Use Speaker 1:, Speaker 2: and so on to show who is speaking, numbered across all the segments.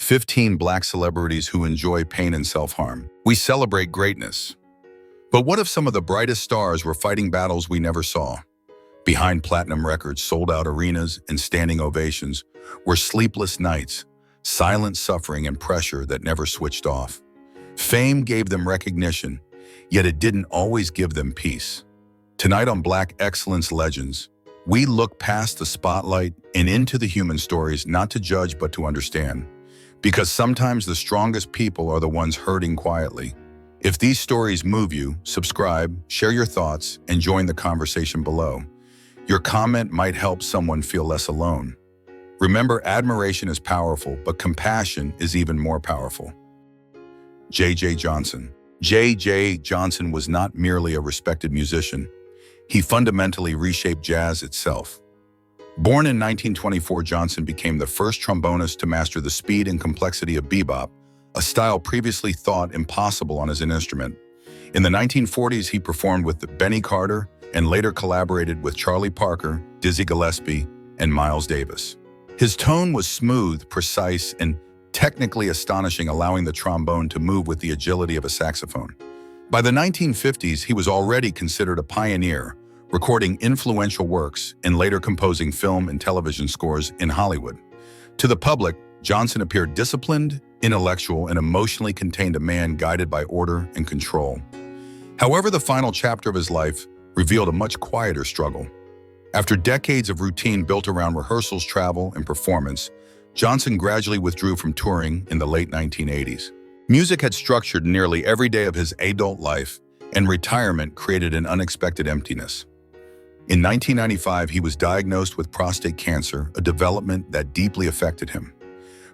Speaker 1: 15 Black celebrities who enjoy pain and self-harm. We celebrate greatness. But what if some of the brightest stars were fighting battles we never saw? Behind platinum records, sold-out arenas, and standing ovations were sleepless nights, silent suffering and pressure that never switched off. Fame gave them recognition, yet it didn't always give them peace. Tonight on Black Excellence Legends, we look past the spotlight and into the human stories, not to judge but to understand. Because sometimes the strongest people are the ones hurting quietly. If these stories move you, subscribe, share your thoughts, and join the conversation below. Your comment might help someone feel less alone. Remember, admiration is powerful, but compassion is even more powerful. J.J. Johnson. J.J. Johnson was not merely a respected musician. He fundamentally reshaped jazz itself. Born in 1924, Johnson became the first trombonist to master the speed and complexity of bebop, a style previously thought impossible on his instrument. In the 1940s, he performed with Benny Carter and later collaborated with Charlie Parker, Dizzy Gillespie, and Miles Davis. His tone was smooth, precise, and technically astonishing, allowing the trombone to move with the agility of a saxophone. By the 1950s, he was already considered a pioneer, recording influential works and later composing film and television scores in Hollywood. To the public, Johnson appeared disciplined, intellectual, and emotionally contained, a man guided by order and control. However, the final chapter of his life revealed a much quieter struggle. After decades of routine built around rehearsals, travel, and performance, Johnson gradually withdrew from touring in the late 1980s. Music had structured nearly every day of his adult life, and retirement created an unexpected emptiness. In 1995, he was diagnosed with prostate cancer, a development that deeply affected him.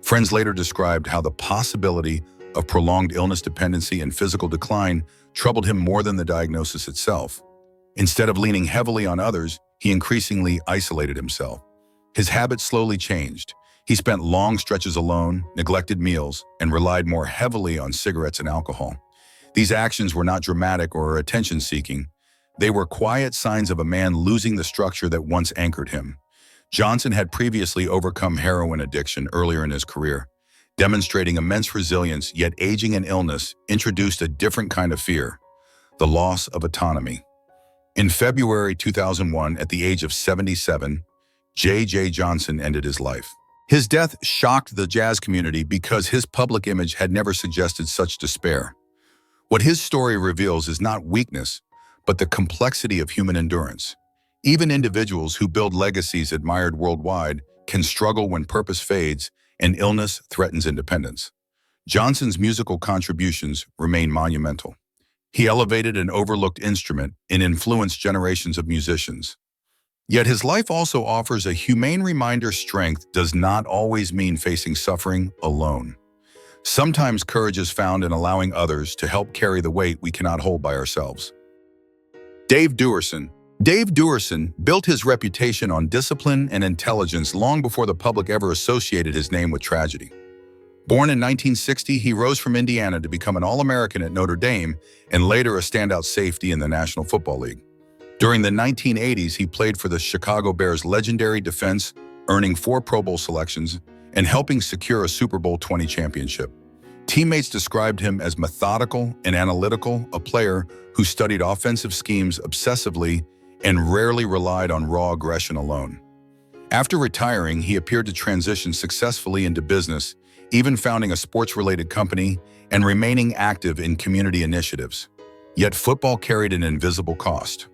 Speaker 1: Friends later described how the possibility of prolonged illness dependency and physical decline troubled him more than the diagnosis itself. Instead of leaning heavily on others, he increasingly isolated himself. His habits slowly changed. He spent long stretches alone, neglected meals, and relied more heavily on cigarettes and alcohol. These actions were not dramatic or attention-seeking. They were quiet signs of a man losing the structure that once anchored him. Johnson had previously overcome heroin addiction earlier in his career, demonstrating immense resilience, yet aging and illness introduced a different kind of fear: the loss of autonomy. In February 2001, at the age of 77, J.J. Johnson ended his life. His death shocked the jazz community because his public image had never suggested such despair. What his story reveals is not weakness, but the complexity of human endurance. Even individuals who build legacies admired worldwide can struggle when purpose fades and illness threatens independence. Johnson's musical contributions remain monumental. He elevated an overlooked instrument and influenced generations of musicians. Yet his life also offers a humane reminder: strength does not always mean facing suffering alone. Sometimes courage is found in allowing others to help carry the weight we cannot hold by ourselves. Dave Duerson. Dave Duerson built his reputation on discipline and intelligence long before the public ever associated his name with tragedy. Born in 1960, he rose from Indiana to become an All-American at Notre Dame and later a standout safety in the National Football League. During the 1980s, he played for the Chicago Bears' legendary defense, earning 4 Pro Bowl selections and helping secure a Super Bowl 20 championship. Teammates described him as methodical and analytical, a player who studied offensive schemes obsessively and rarely relied on raw aggression alone. After retiring, he appeared to transition successfully into business, even founding a sports-related company and remaining active in community initiatives. Yet football carried an invisible cost.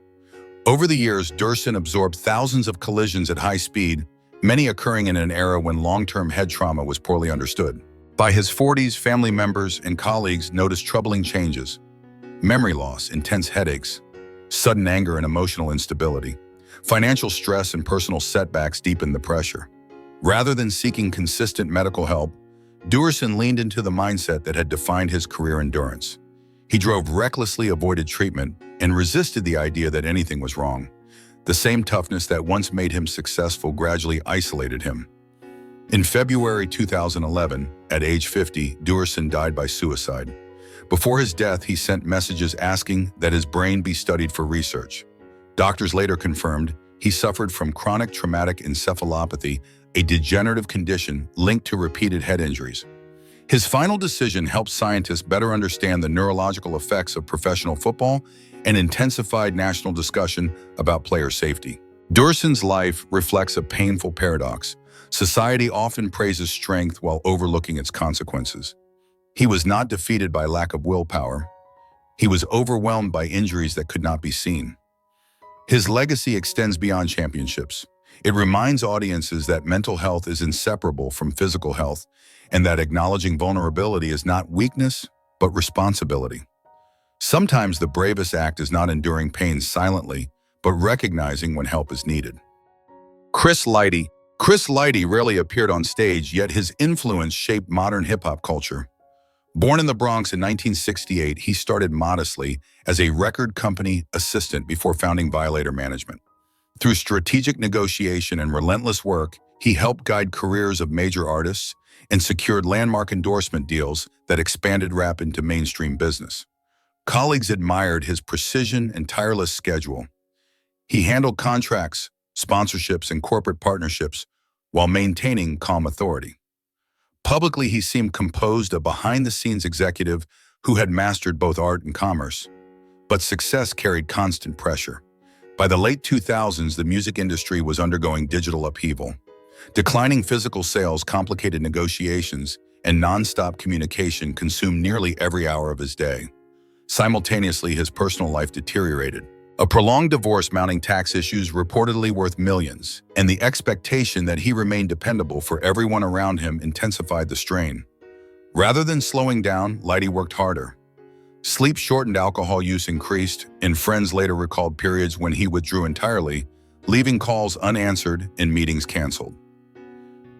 Speaker 1: Over the years, Duerson absorbed thousands of collisions at high speed, many occurring in an era when long-term head trauma was poorly understood. By his 40s, family members and colleagues noticed troubling changes: memory loss, intense headaches, sudden anger and emotional instability. Financial stress and personal setbacks deepened the pressure. Rather than seeking consistent medical help, Duerson leaned into the mindset that had defined his career: endurance. He drove recklessly, avoided treatment, and resisted the idea that anything was wrong. The same toughness that once made him successful gradually isolated him. In February 2011, at age 50, Duerson died by suicide. Before his death, he sent messages asking that his brain be studied for research. Doctors later confirmed he suffered from chronic traumatic encephalopathy, a degenerative condition linked to repeated head injuries. His final decision helped scientists better understand the neurological effects of professional football and intensified national discussion about player safety. Durson's life reflects a painful paradox. Society often praises strength while overlooking its consequences. He was not defeated by lack of willpower. He was overwhelmed by injuries that could not be seen. His legacy extends beyond championships. It reminds audiences that mental health is inseparable from physical health and that acknowledging vulnerability is not weakness, but responsibility. Sometimes the bravest act is not enduring pain silently, but recognizing when help is needed. Chris Lighty. Chris Lighty rarely appeared on stage, yet his influence shaped modern hip-hop culture. Born in the Bronx in 1968, he started modestly as a record company assistant before founding Violator Management. Through strategic negotiation and relentless work, he helped guide careers of major artists and secured landmark endorsement deals that expanded rap into mainstream business. Colleagues admired his precision and tireless schedule. He handled contracts, sponsorships, and corporate partnerships while maintaining calm authority. Publicly, he seemed composed, a behind-the-scenes executive who had mastered both art and commerce. But success carried constant pressure. By the late 2000s, the music industry was undergoing digital upheaval. Declining physical sales, complicated negotiations, and non-stop communication consumed nearly every hour of his day. Simultaneously, his personal life deteriorated. A prolonged divorce, mounting tax issues reportedly worth millions, and the expectation that he remained dependable for everyone around him intensified the strain. Rather than slowing down, Lighty worked harder. Sleep shortened, alcohol use increased, and friends later recalled periods when he withdrew entirely, leaving calls unanswered and meetings canceled.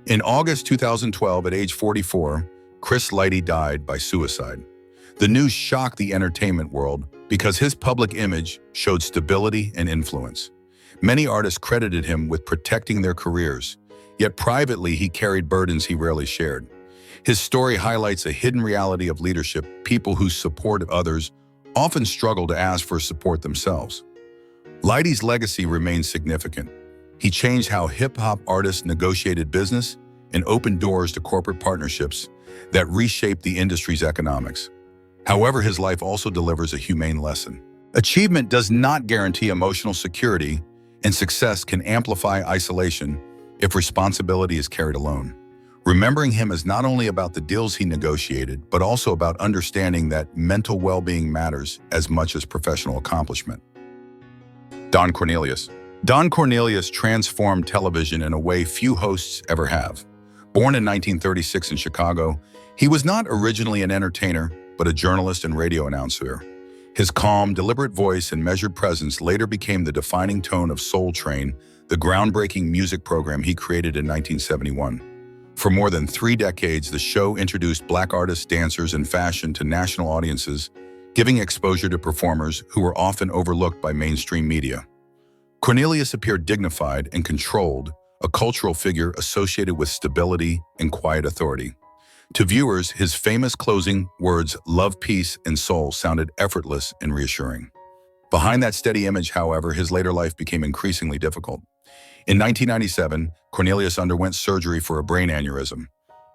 Speaker 1: In August 2012, at age 44, Chris Lighty died by suicide. The news shocked the entertainment world because his public image showed stability and influence. Many artists credited him with protecting their careers, yet privately he carried burdens he rarely shared. His story highlights a hidden reality of leadership. People who support others often struggle to ask for support themselves. Lighty's legacy remains significant. He changed how hip-hop artists negotiated business and opened doors to corporate partnerships that reshaped the industry's economics. However, his life also delivers a humane lesson. Achievement does not guarantee emotional security, and success can amplify isolation if responsibility is carried alone. Remembering him is not only about the deals he negotiated, but also about understanding that mental well-being matters as much as professional accomplishment. Don Cornelius. Don Cornelius transformed television in a way few hosts ever have. Born in 1936 in Chicago, he was not originally an entertainer, but a journalist and radio announcer. His calm, deliberate voice and measured presence later became the defining tone of Soul Train, the groundbreaking music program he created in 1971. For more than 3 decades, the show introduced Black artists, dancers, and fashion to national audiences, giving exposure to performers who were often overlooked by mainstream media. Cornelius appeared dignified and controlled, a cultural figure associated with stability and quiet authority. To viewers, his famous closing words, "Love, peace, and soul," sounded effortless and reassuring. Behind that steady image, however, his later life became increasingly difficult. In 1997, Cornelius underwent surgery for a brain aneurysm.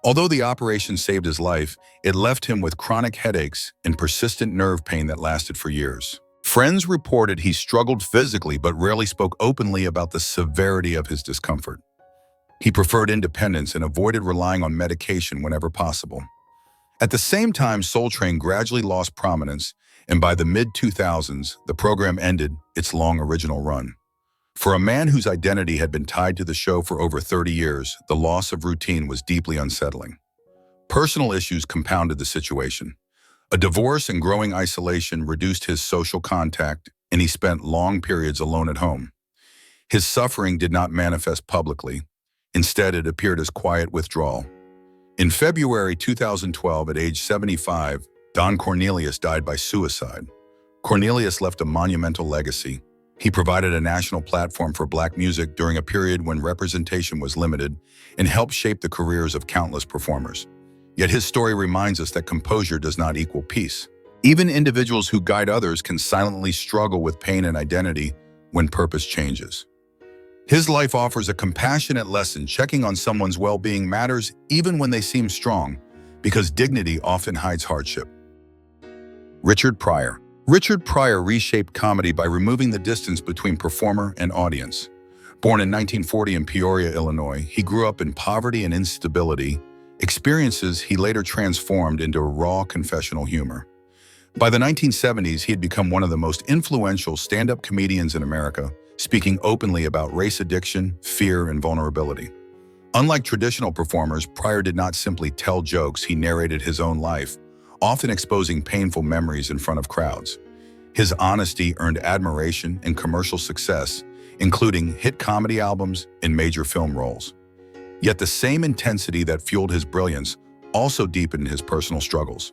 Speaker 1: Although the operation saved his life, it left him with chronic headaches and persistent nerve pain that lasted for years. Friends reported he struggled physically but rarely spoke openly about the severity of his discomfort. He preferred independence and avoided relying on medication whenever possible. At the same time, Soul Train gradually lost prominence, and by the mid-2000s, the program ended its long original run. For a man whose identity had been tied to the show for over 30 years, the loss of routine was deeply unsettling. Personal issues compounded the situation. A divorce and growing isolation reduced his social contact, and he spent long periods alone at home. His suffering did not manifest publicly. Instead, it appeared as quiet withdrawal. In February 2012, at age 75, Don Cornelius died by suicide. Cornelius left a monumental legacy. He provided a national platform for Black music during a period when representation was limited and helped shape the careers of countless performers. Yet his story reminds us that composure does not equal peace. Even individuals who guide others can silently struggle with pain and identity when purpose changes. His life offers a compassionate lesson. Checking on someone's well-being matters even when they seem strong. because dignity often hides hardship. Richard Pryor. Richard Pryor reshaped comedy by removing the distance between performer and audience. Born in 1940 in Peoria, Illinois, he grew up in poverty and instability, experiences he later transformed into raw confessional humor. By the 1970s, he had become one of the most influential stand-up comedians in America, speaking openly about race addiction, fear, and vulnerability. Unlike traditional performers, Pryor did not simply tell jokes, he narrated his own life, often exposing painful memories in front of crowds. His honesty earned admiration and commercial success, including hit comedy albums and major film roles. Yet the same intensity that fueled his brilliance also deepened his personal struggles.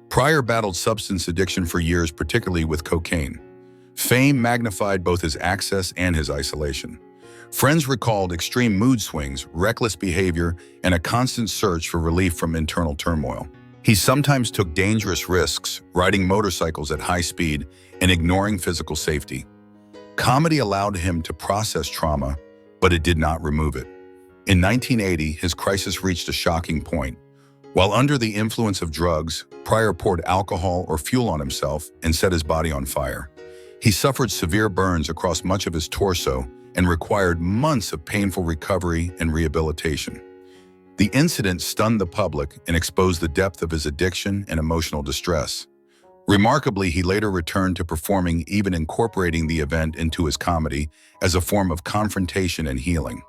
Speaker 1: Pryor battled substance addiction for years, particularly with cocaine. Fame magnified both his access and his isolation. Friends recalled extreme mood swings, reckless behavior, and a constant search for relief from internal turmoil. He sometimes took dangerous risks, riding motorcycles at high speed and ignoring physical safety. Comedy allowed him to process trauma, but it did not remove it. In 1980, his crisis reached a shocking point. While under the influence of drugs, Pryor poured alcohol or fuel on himself and set his body on fire. He suffered severe burns across much of his torso and required months of painful recovery and rehabilitation. The incident stunned the public and exposed the depth of his addiction and emotional distress. Remarkably, he later returned to performing, even incorporating the event into his comedy as a form of confrontation and healing.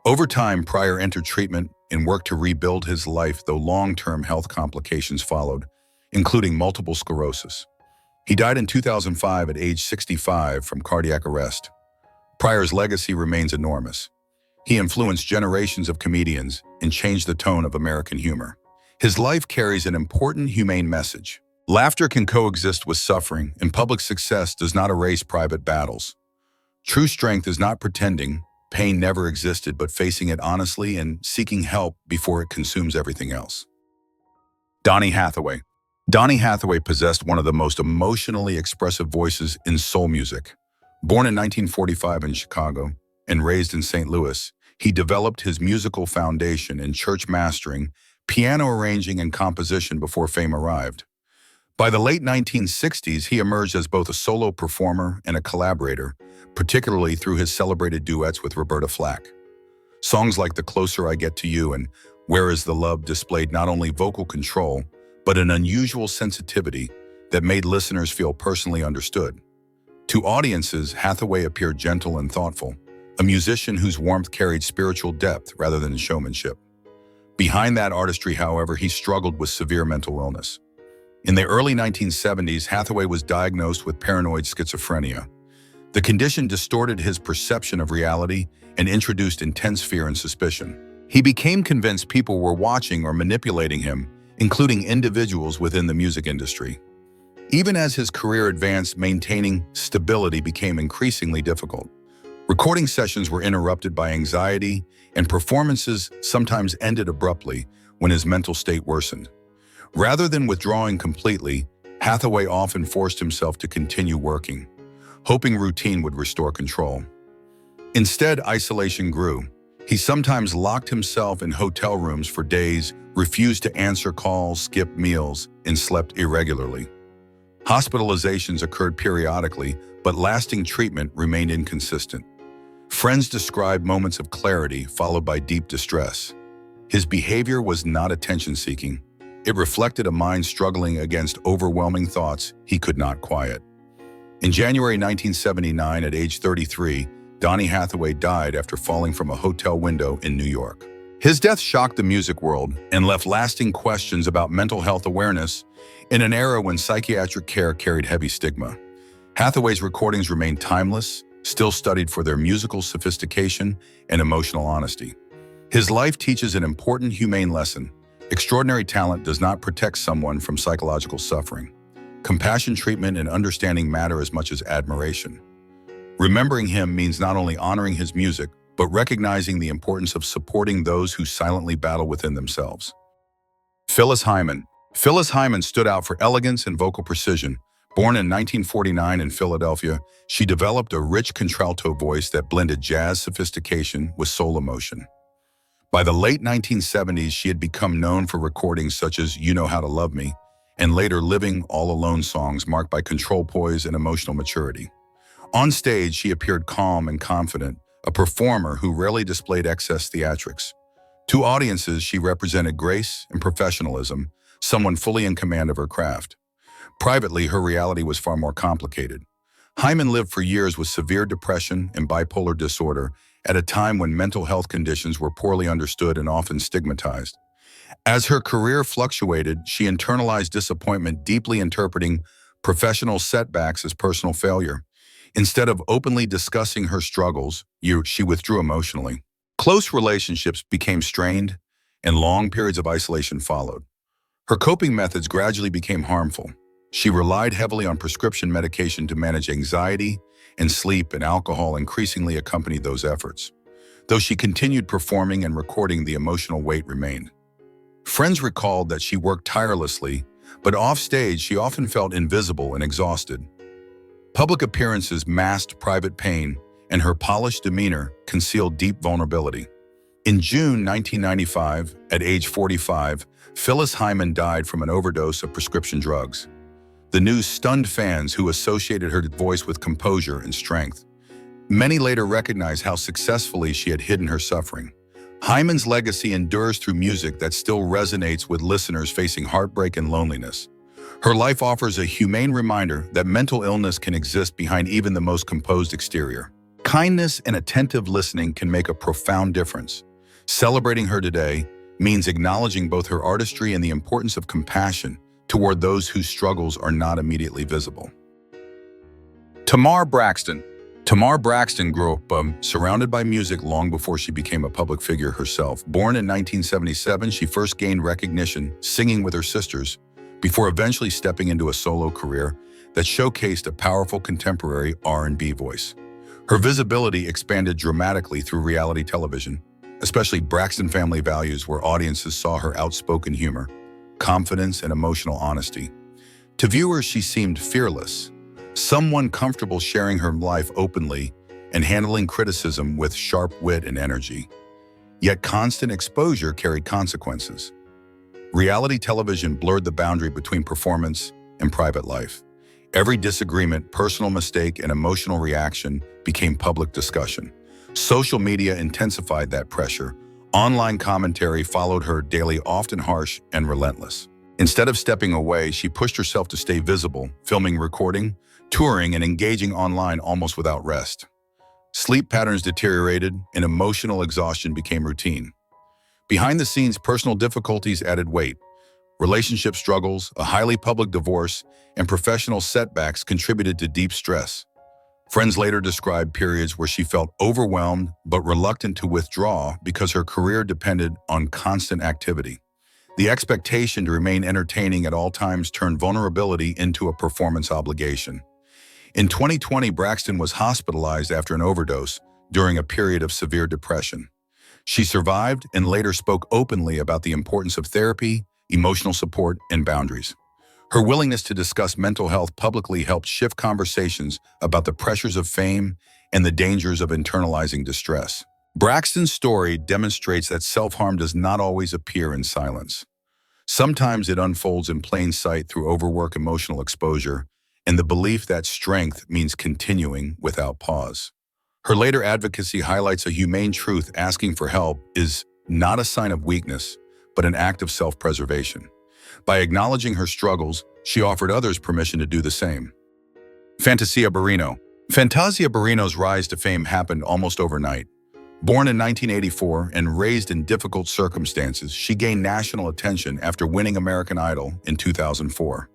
Speaker 1: Over time, Pryor entered treatment and worked to rebuild his life, though long-term health complications followed, including multiple sclerosis. He died in 2005 at age 65 from cardiac arrest. Pryor's legacy remains enormous. He influenced generations of comedians and changed the tone of American humor. His life carries an important humane message. Laughter can coexist with suffering, and public success does not erase private battles. True strength is not pretending pain never existed, but facing it honestly and seeking help before it consumes everything else. Donny Hathaway. Donny Hathaway possessed one of the most emotionally expressive voices in soul music. Born in 1945 in Chicago and raised in St. Louis, he developed his musical foundation in church mastering, piano arranging, and composition before fame arrived. By the late 1960s, he emerged as both a solo performer and a collaborator, particularly through his celebrated duets with Roberta Flack. Songs like The Closer I Get to You and Where Is the Love displayed not only vocal control, but an unusual sensitivity that made listeners feel personally understood. To audiences, Hathaway appeared gentle and thoughtful, a musician whose warmth carried spiritual depth rather than showmanship. Behind that artistry, however, he struggled with severe mental illness. In the early 1970s, Hathaway was diagnosed with paranoid schizophrenia. The condition distorted his perception of reality and introduced intense fear and suspicion. He became convinced people were watching or manipulating him, including individuals within the music industry. Even as his career advanced, maintaining stability became increasingly difficult. Recording sessions were interrupted by anxiety, and performances sometimes ended abruptly when his mental state worsened. Rather than withdrawing completely, Hathaway often forced himself to continue working, hoping routine would restore control. Instead, isolation grew. He sometimes locked himself in hotel rooms for days, refused to answer calls, skipped meals, and slept irregularly. Hospitalizations occurred periodically, but lasting treatment remained inconsistent. Friends described moments of clarity followed by deep distress. His behavior was not attention-seeking. It reflected a mind struggling against overwhelming thoughts he could not quiet. In January 1979, at age 33, Donny Hathaway died after falling from a hotel window in New York. His death shocked the music world and left lasting questions about mental health awareness in an era when psychiatric care carried heavy stigma. Hathaway's recordings remain timeless, still studied for their musical sophistication and emotional honesty. His life teaches an important humane lesson. Extraordinary talent does not protect someone from psychological suffering. Compassion, treatment, and understanding matter as much as admiration. Remembering him means not only honoring his music, but recognizing the importance of supporting those who silently battle within themselves. Phyllis Hyman. Phyllis Hyman stood out for elegance and vocal precision. Born in 1949 in Philadelphia, she developed a rich contralto voice that blended jazz sophistication with soul emotion. By the late 1970s, she had become known for recordings such as You Know How to Love Me, and later Living All Alone songs marked by control, poise, and emotional maturity. On stage, she appeared calm and confident, a performer who rarely displayed excess theatrics. To audiences, she represented grace and professionalism, someone fully in command of her craft. Privately, her reality was far more complicated. Hyman lived for years with severe depression and bipolar disorder at a time when mental health conditions were poorly understood and often stigmatized. As her career fluctuated, she internalized disappointment, deeply interpreting professional setbacks as personal failure. Instead of openly discussing her struggles, she withdrew emotionally. Close relationships became strained, and long periods of isolation followed. Her coping methods gradually became harmful. She relied heavily on prescription medication to manage anxiety, and sleep and alcohol increasingly accompanied those efforts. Though she continued performing and recording, the emotional weight remained. Friends recalled that she worked tirelessly, but offstage she often felt invisible and exhausted. Public appearances masked private pain, and her polished demeanor concealed deep vulnerability. In June 1995, at age 45, Phyllis Hyman died from an overdose of prescription drugs. The news stunned fans who associated her voice with composure and strength. Many later recognized how successfully she had hidden her suffering. Hyman's legacy endures through music that still resonates with listeners facing heartbreak and loneliness. Her life offers a humane reminder that mental illness can exist behind even the most composed exterior. Kindness and attentive listening can make a profound difference. Celebrating her today means acknowledging both her artistry and the importance of compassion toward those whose struggles are not immediately visible. Tamar Braxton. Tamar Braxton grew up surrounded by music long before she became a public figure herself. Born in 1977, she first gained recognition singing with her sisters, before eventually stepping into a solo career that showcased a powerful contemporary R&B voice. Her visibility expanded dramatically through reality television, especially Braxton Family Values, where audiences saw her outspoken humor, confidence, and emotional honesty. To viewers, she seemed fearless, someone comfortable sharing her life openly and handling criticism with sharp wit and energy. Yet constant exposure carried consequences. Reality television blurred the boundary between performance and private life. Every disagreement, personal mistake, and emotional reaction became public discussion. Social media intensified that pressure. Online commentary followed her daily, often harsh and relentless. Instead of stepping away, she pushed herself to stay visible, filming, recording, touring, and engaging online almost without rest. Sleep patterns deteriorated, and emotional exhaustion became routine. Behind the scenes, personal difficulties added weight. Relationship struggles, a highly public divorce, and professional setbacks contributed to deep stress. Friends later described periods where she felt overwhelmed but reluctant to withdraw because her career depended on constant activity. The expectation to remain entertaining at all times turned vulnerability into a performance obligation. In 2020, Braxton was hospitalized after an overdose during a period of severe depression. She survived and later spoke openly about the importance of therapy, emotional support, and boundaries. Her willingness to discuss mental health publicly helped shift conversations about the pressures of fame and the dangers of internalizing distress. Braxton's story demonstrates that self-harm does not always appear in silence. Sometimes it unfolds in plain sight through overwork, emotional exposure, and the belief that strength means continuing without pause. Her later advocacy highlights a humane truth: asking for help is not a sign of weakness, but an act of self-preservation. By acknowledging her struggles, she offered others permission to do the same. Fantasia Barrino. Fantasia Barrino's rise to fame happened almost overnight. Born in 1984 and raised in difficult circumstances, she gained national attention after winning American Idol in 2004.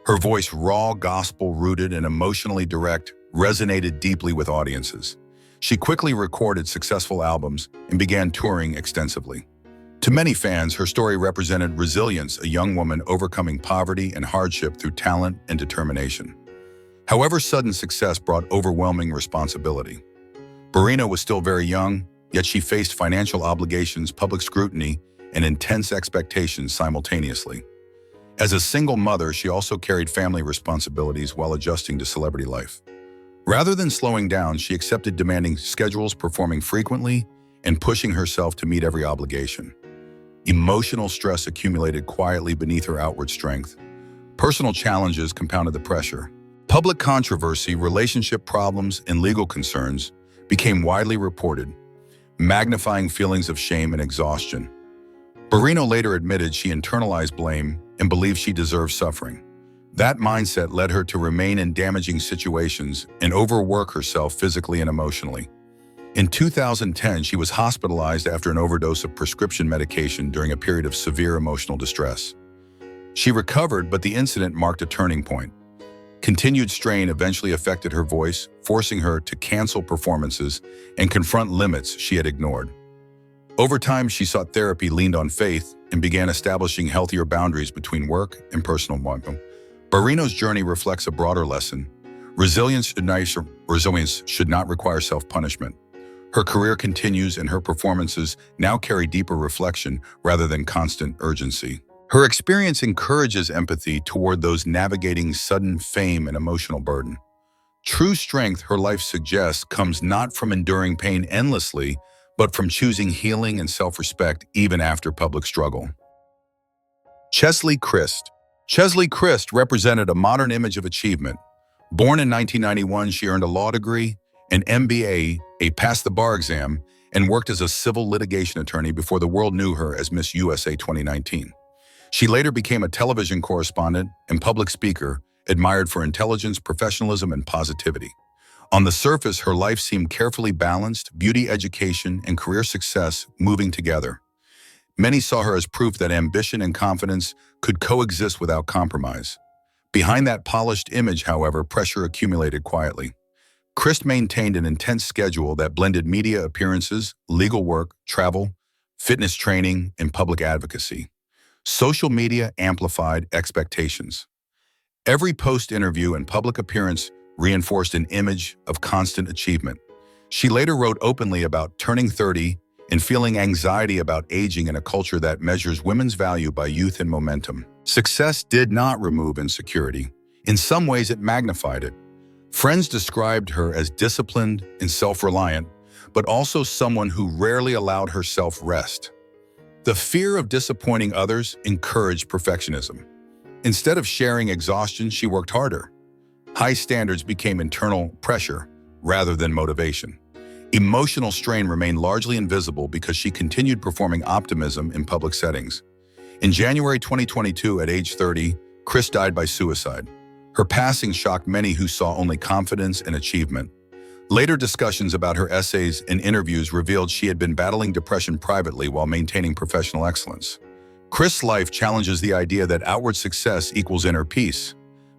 Speaker 1: Her voice, raw, gospel-rooted, and emotionally direct, resonated deeply with audiences. She quickly recorded successful albums and began touring extensively. To many fans, her story represented resilience, a young woman overcoming poverty and hardship through talent and determination. However, sudden success brought overwhelming responsibility. Barrino was still very young, yet she faced financial obligations, public scrutiny, and intense expectations simultaneously. As a single mother, she also carried family responsibilities while adjusting to celebrity life. Rather than slowing down, she accepted demanding schedules, performing frequently, and pushing herself to meet every obligation. Emotional stress accumulated quietly beneath her outward strength. Personal challenges compounded the pressure. Public controversy, relationship problems, and legal concerns became widely reported, magnifying feelings of shame and exhaustion. Barrino later admitted she internalized blame and believed she deserved suffering. That mindset led her to remain in damaging situations and overwork herself physically and emotionally. In 2010, she was hospitalized after an overdose of prescription medication during a period of severe emotional distress. She recovered, but the incident marked a turning point. Continued strain eventually affected her voice, forcing her to cancel performances and confront limits she had ignored. Over time, she sought therapy, leaned on faith, and began establishing healthier boundaries between work and personal life. Barrino's journey reflects a broader lesson. Resilience should not require self-punishment. Her career continues, and her performances now carry deeper reflection rather than constant urgency. Her experience encourages empathy toward those navigating sudden fame and emotional burden. True strength, her life suggests, comes not from enduring pain endlessly, but from choosing healing and self-respect even after public struggle. Cheslie Kryst. Cheslie Kryst represented a modern image of achievement. Born in 1991, she earned a law degree, an MBA, passed the bar exam, and worked as a civil litigation attorney before the world knew her as Miss USA 2019. She later became a television correspondent and public speaker, admired for intelligence, professionalism, and positivity. On the surface, her life seemed carefully balanced, beauty, education, and career success moving together. Many saw her as proof that ambition and confidence could coexist without compromise. Behind that polished image, however, pressure accumulated quietly. Kryst maintained an intense schedule that blended media appearances, legal work, travel, fitness training, and public advocacy. Social media amplified expectations. Every post-interview and public appearance reinforced an image of constant achievement. She later wrote openly about turning 30 and feeling anxiety about aging in a culture that measures women's value by youth and momentum. Success did not remove insecurity. In some ways, it magnified it. Friends described her as disciplined and self-reliant, but also someone who rarely allowed herself rest. The fear of disappointing others encouraged perfectionism. Instead of sharing exhaustion, she worked harder. High standards became internal pressure rather than motivation. Emotional strain remained largely invisible because she continued performing optimism in public settings. In January 2022, at age 30, Kryst died by suicide. Her passing shocked many who saw only confidence and achievement. Later discussions about her essays and interviews revealed she had been battling depression privately while maintaining professional excellence. Kryst's life challenges the idea that outward success equals inner peace.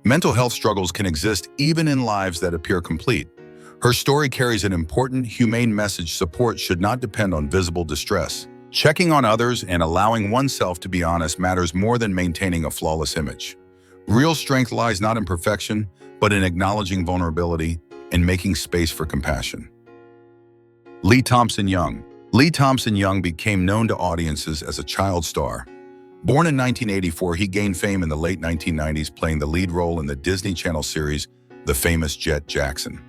Speaker 1: Mental health struggles can exist even in lives that appear complete. Her story carries an important, humane message: support should not depend on visible distress. Checking on others and allowing oneself to be honest matters more than maintaining a flawless image. Real strength lies not in perfection, but in acknowledging vulnerability and making space for compassion. Lee Thompson-Young. Lee Thompson-Young became known to audiences as a child star. Born in 1984, he gained fame in the late 1990s playing the lead role in the Disney Channel series The Famous Jet Jackson.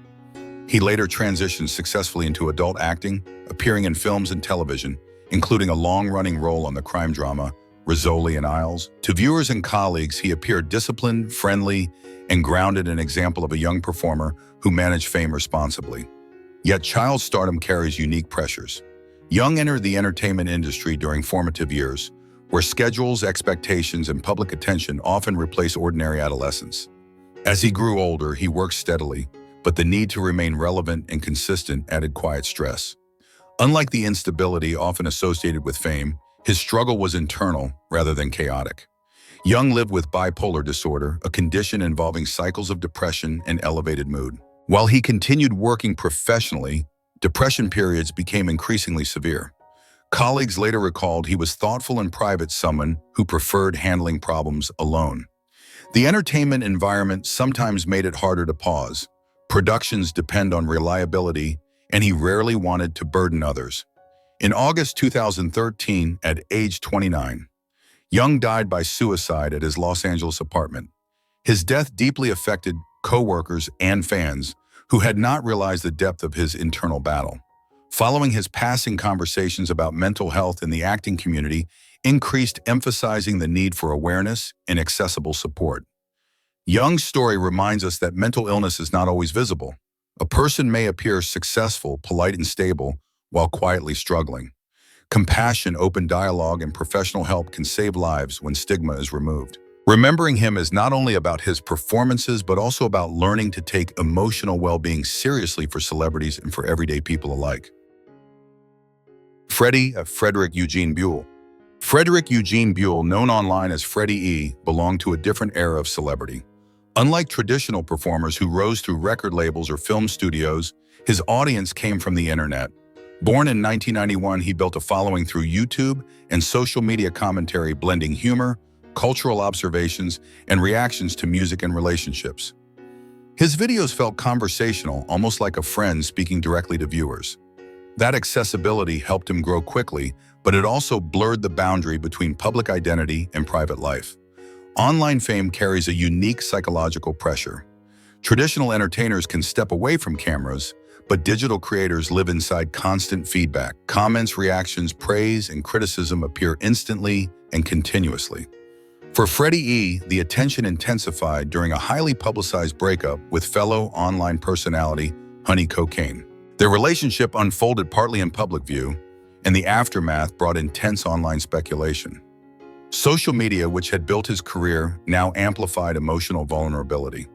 Speaker 1: He later transitioned successfully into adult acting, appearing in films and television, including a long-running role on the crime drama Rizzoli and Isles. To viewers and colleagues, he appeared disciplined, friendly, and grounded, an example of a young performer who managed fame responsibly. Yet child stardom carries unique pressures. Young entered the entertainment industry during formative years, where schedules, expectations, and public attention often replace ordinary adolescence. As he grew older, he worked steadily, but the need to remain relevant and consistent added quiet stress. Unlike the instability often associated with fame, his struggle was internal rather than chaotic. Young lived with bipolar disorder, a condition involving cycles of depression and elevated mood. While he continued working professionally, depression periods became increasingly severe. Colleagues later recalled he was thoughtful in private, someone who preferred handling problems alone. The entertainment environment sometimes made it harder to pause. Productions depend on reliability, and he rarely wanted to burden others. In August 2013, at age 29, Young died by suicide at his Los Angeles apartment. His death deeply affected co-workers and fans who had not realized the depth of his internal battle. Following his passing, conversations about mental health in the acting community increased, emphasizing the need for awareness and accessible support. Young's story reminds us that mental illness is not always visible. A person may appear successful, polite, and stable while quietly struggling. Compassion, open dialogue, and professional help can save lives when stigma is removed. Remembering him is not only about his performances, but also about learning to take emotional well-being seriously for celebrities and for everyday people alike. Frederick Eugene Buell. Frederick Eugene Buell, known online as Freddie E., belonged to a different era of celebrity. Unlike traditional performers who rose through record labels or film studios, his audience came from the internet. Born in 1991, he built a following through YouTube and social media commentary, blending humor, cultural observations, and reactions to music and relationships. His videos felt conversational, almost like a friend speaking directly to viewers. That accessibility helped him grow quickly, but it also blurred the boundary between public identity and private life. Online fame carries a unique psychological pressure. Traditional entertainers can step away from cameras, but digital creators live inside constant feedback. Comments, reactions, praise, and criticism appear instantly and continuously. For Freddie E., the attention intensified during a highly publicized breakup with fellow online personality Honey Cocaine. Their relationship unfolded partly in public view, and the aftermath brought intense online speculation. Social media, which had built his career, now amplified emotional vulnerability.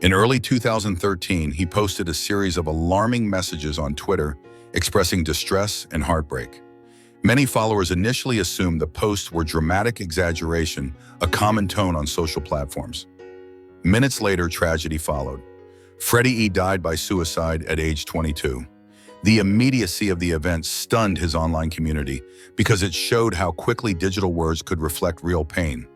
Speaker 1: In early 2013, he posted a series of alarming messages on Twitter expressing distress and heartbreak. Many followers initially assumed the posts were dramatic exaggeration, a common tone on social platforms. Minutes later, tragedy followed. Freddie E. died by suicide at age 22. The immediacy of the event stunned his online community because it showed how quickly digital words could reflect real pain.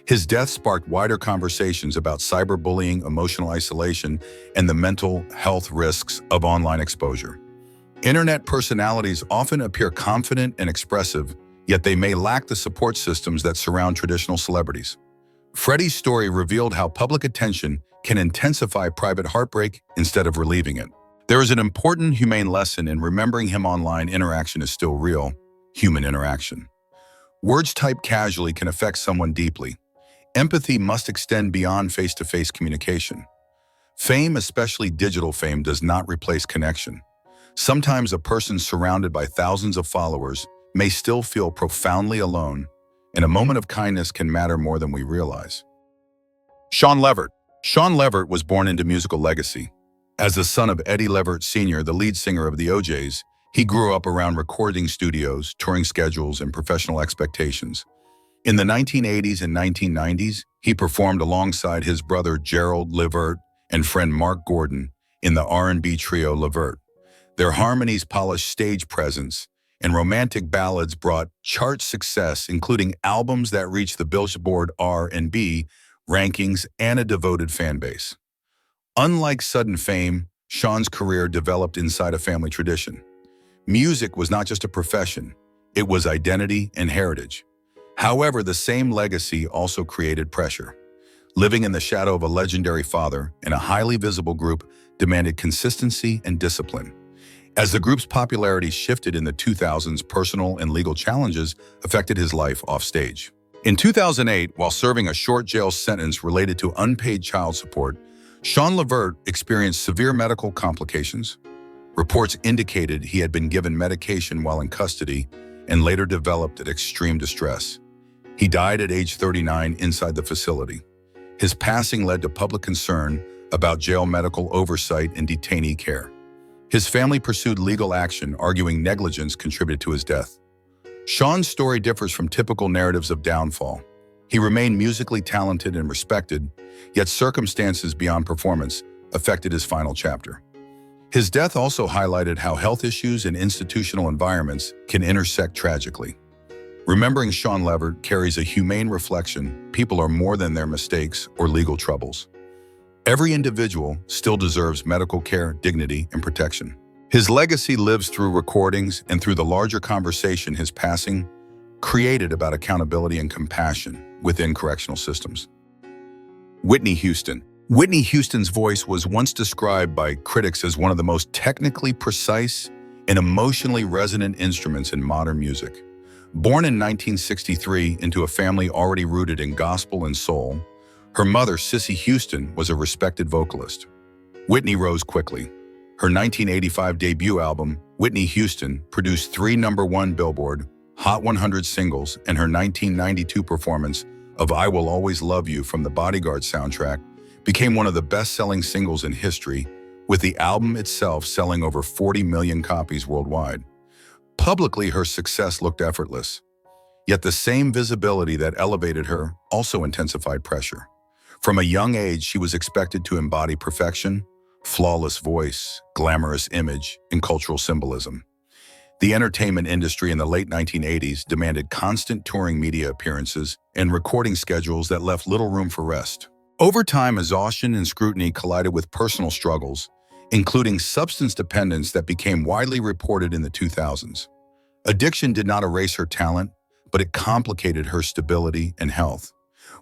Speaker 1: His death sparked wider conversations about cyberbullying, emotional isolation, and the mental health risks of online exposure. Internet personalities often appear confident and expressive, yet they may lack the support systems that surround traditional celebrities. Freddie's story revealed how public attention can intensify private heartbreak instead of relieving it. There is an important humane lesson in remembering him. Online interaction is still real, human interaction. Words typed casually can affect someone deeply. Empathy must extend beyond face-to-face communication. Fame, especially digital fame, does not replace connection. Sometimes a person surrounded by thousands of followers may still feel profoundly alone, and a moment of kindness can matter more than we realize. Sean Levert. Sean Levert was born into musical legacy. As the son of Eddie Levert Sr., the lead singer of the O'Jays, he grew up around recording studios, touring schedules, and professional expectations. In the 1980s and 1990s, he performed alongside his brother Gerald Levert and friend Mark Gordon in the R&B trio Levert. Their harmonies, polished stage presence, and romantic ballads brought chart success, including albums that reached the Billboard R&B rankings and a devoted fan base. Unlike sudden fame, Sean's career developed inside a family tradition. Music was not just a profession, it was identity and heritage. However, the same legacy also created pressure. Living in the shadow of a legendary father and a highly visible group demanded consistency and discipline. As the group's popularity shifted in the 2000s, personal and legal challenges affected his life offstage. In 2008, while serving a short jail sentence related to unpaid child support, Sean Levert experienced severe medical complications. Reports indicated he had been given medication while in custody and later developed extreme distress. He died at age 39 inside the facility. His passing led to public concern about jail medical oversight and detainee care. His family pursued legal action, arguing negligence contributed to his death. Sean's story differs from typical narratives of downfall. He remained musically talented and respected, yet circumstances beyond performance affected his final chapter. His death also highlighted how health issues and institutional environments can intersect tragically. Remembering Sean Levert carries a humane reflection: people are more than their mistakes or legal troubles. Every individual still deserves medical care, dignity, and protection. His legacy lives through recordings and through the larger conversation his passing created about accountability and compassion within correctional systems. Whitney Houston. Whitney Houston's voice was once described by critics as one of the most technically precise and emotionally resonant instruments in modern music. Born in 1963 into a family already rooted in gospel and soul, her mother, Cissy Houston, was a respected vocalist. Whitney rose quickly. Her 1985 debut album, Whitney Houston, produced 3 #1 Billboard Hot 100 singles, and her 1992 performance of I Will Always Love You from the Bodyguard soundtrack became one of the best-selling singles in history, with the album itself selling over 40 million copies worldwide. Publicly, her success looked effortless, yet the same visibility that elevated her also intensified pressure. From a young age, she was expected to embody perfection, flawless voice, glamorous image, and cultural symbolism. The entertainment industry in the late 1980s demanded constant touring media appearances and recording schedules that left little room for rest. Over time, exhaustion and scrutiny collided with personal struggles, including substance dependence that became widely reported in the 2000s. Addiction did not erase her talent, but it complicated her stability and health.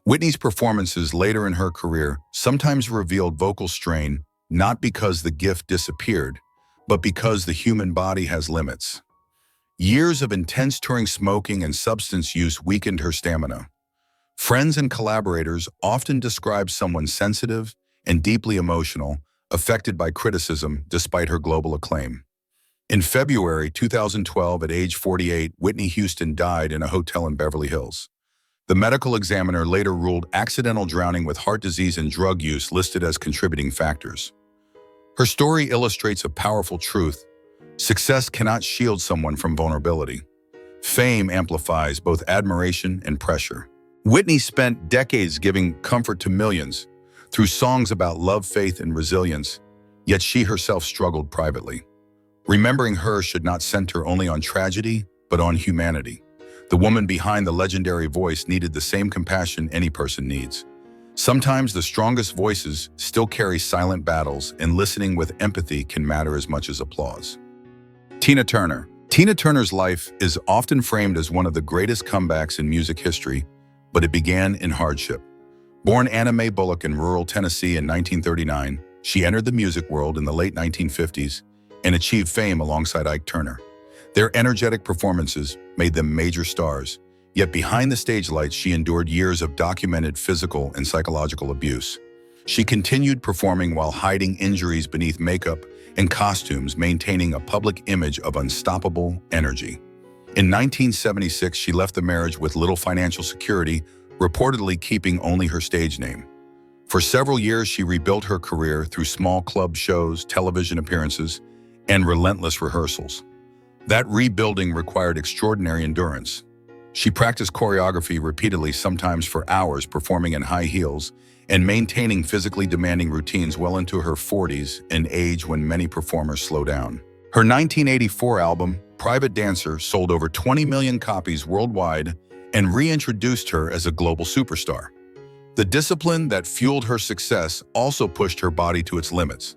Speaker 1: Whitney's performances later in her career sometimes revealed vocal strain, not because the gift disappeared, but because the human body has limits. Years of intense touring, smoking, and substance use weakened her stamina. Friends and collaborators often describe someone sensitive and deeply emotional, affected by criticism despite her global acclaim. In February 2012, at age 48, Whitney Houston died in a hotel in Beverly Hills. The medical examiner later ruled accidental drowning with heart disease and drug use listed as contributing factors. Her story illustrates a powerful truth: success cannot shield someone from vulnerability. Fame amplifies both admiration and pressure. Whitney spent decades giving comfort to millions through songs about love, faith, and resilience, yet she herself struggled privately. Remembering her should not center only on tragedy, but on humanity. The woman behind the legendary voice needed the same compassion any person needs. Sometimes the strongest voices still carry silent battles, and listening with empathy can matter as much as applause. Tina Turner. Tina Turner's life is often framed as one of the greatest comebacks in music history, but it began in hardship. Born Anna Mae Bullock in rural Tennessee in 1939, she entered the music world in the late 1950s and achieved fame alongside Ike Turner. Their energetic performances made them major stars, yet behind the stage lights she endured years of documented physical and psychological abuse. She continued performing while hiding injuries beneath makeup and costumes, maintaining a public image of unstoppable energy. In 1976, she left the marriage with little financial security, reportedly keeping only her stage name. For several years, she rebuilt her career through small club shows, television appearances, and relentless rehearsals. That rebuilding required extraordinary endurance. She practiced choreography repeatedly, sometimes for hours, performing in high heels and maintaining physically demanding routines well into her 40s, an age when many performers slow down. Her 1984 album, Private Dancer, sold over 20 million copies worldwide and reintroduced her as a global superstar. The discipline that fueled her success also pushed her body to its limits.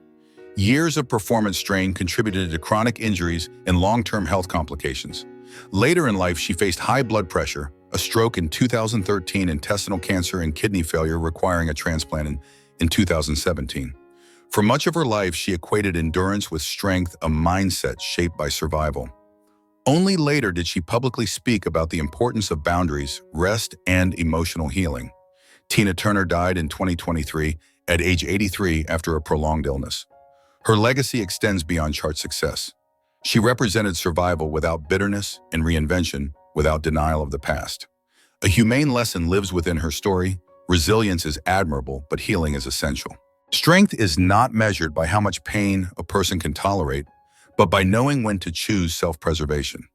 Speaker 1: Years of performance strain contributed to chronic injuries and long-term health complications. Later in life, she faced high blood pressure, a stroke in 2013, intestinal cancer, and kidney failure requiring a transplant in 2017. For much of her life, she equated endurance with strength, a mindset shaped by survival. Only later did she publicly speak about the importance of boundaries, rest, and emotional healing. Tina Turner died in 2023 at age 83 after a prolonged illness. Her legacy extends beyond chart success. She represented survival without bitterness and reinvention without denial of the past. A humane lesson lives within her story. Resilience is admirable, but healing is essential. Strength is not measured by how much pain a person can tolerate, but by knowing when to choose self-preservation.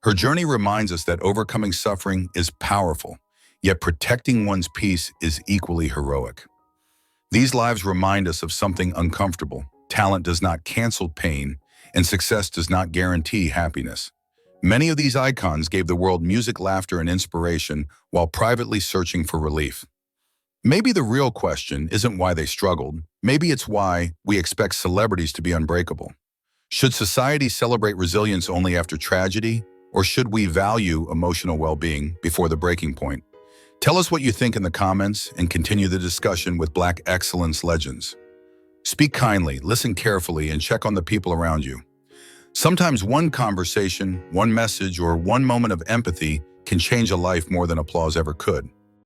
Speaker 1: Her journey reminds us that overcoming suffering is powerful, yet protecting one's peace is equally heroic. These lives remind us of something uncomfortable. Talent does not cancel pain, and success does not guarantee happiness. Many of these icons gave the world music, laughter, and inspiration while privately searching for relief. Maybe the real question isn't why they struggled. Maybe it's why we expect celebrities to be unbreakable. Should society celebrate resilience only after tragedy, or should we value emotional well-being before the breaking point? Tell us what you think in the comments and continue the discussion with Black Excellence Legends. Speak kindly, listen carefully, and check on the people around you. Sometimes one conversation, one message, or one moment of empathy can change a life more than applause ever could.